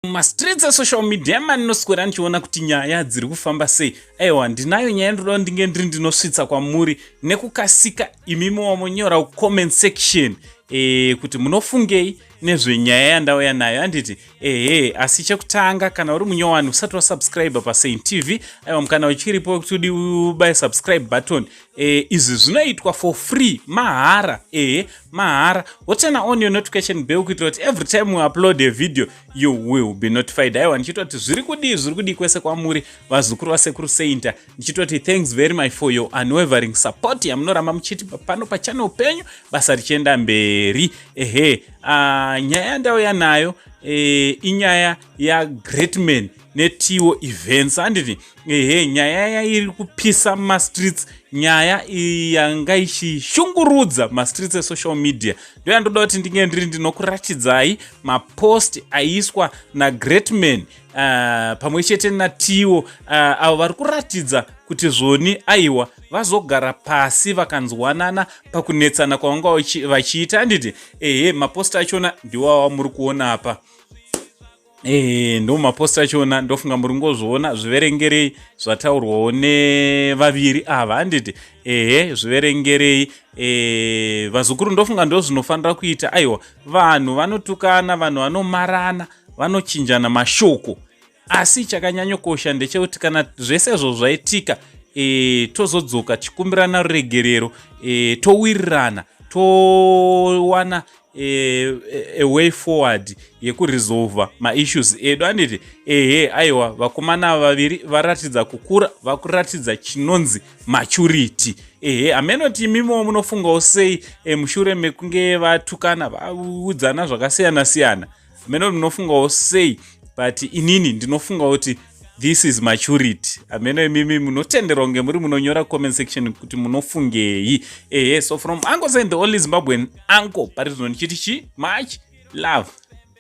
Streets a social media man noswera ndichiona kuti nyaya dziri kufamba sei. Aiwa ndinayo nyaya ndoda ndinge ndinosvitsa kwamuri nekukasika imimi wamonyora comment section kuti munofungei nezvenyaya yandauya nayo. Anditi asi chekutanga kana uri munyowani usati wasubscribe paSaint TV, aiwa mukana uchiripo kuti ubaye subscribe button. Izvi zvinoitwa for free, mahara. Mahara. Turn on your notification bell kuitira kuti every time we upload a video you will be notified. Aiwa ndichitwa kuti zviri kudi kwese kwamuri vazukuru vasekuru Saint. Ndichitwa kuti thanks very much for your unwavering support yamunoramba muchiti pano pachannel penyu basa richienda mberi. Nyaya yandauya nayo inyaya ya Greatman Teo events. Anditi nyaya iri kupisa streets, nyaya yanga ichishungurudza streets e social media. Ndo yandoda kuti ndinge ndinokuratidzai mapost aiswa na Greatman pamwe chete naTeo avo vari kuratidza kuti zvoni aiwa vazogara pasi vakanzwanana pakunetsana kwavanga vachiita. Anditi mapost achona ndiwawa muri kuona apa. Ndo maposta achona ndofunga muri ngozviona, zviverengerei zvataurwawo nevaviri ava. Anditi zviverengerei. Vazukuru ndofunga ndo zvinofanira kuita. Aiwa vanhu vanotukana, vanhu vanomarana, vanochinjana mashoko, asi chakanyanyokosha ndechekuti kana zvese izvo zvaitika tozodzoka tichikumbirana ruregerero, towirirana, towana a way forward yekuresolve issues edu. Anditi aiwa vakomana vaviri varatidza kukura, vakuratidza chinonzi maturity. Amenoti imimo munofungawo sei mushure mekunge vatukana vaudzana zvakasiyana siyana? Amenoti munofungawo sei? But inini ndinofunga kuti this is maturity. Ameno imimi munotenderwa kunge muri munonyora comment section kuti munofungei. So from Uncle Saint, the only Zimbabwean uncle, but it's not much love.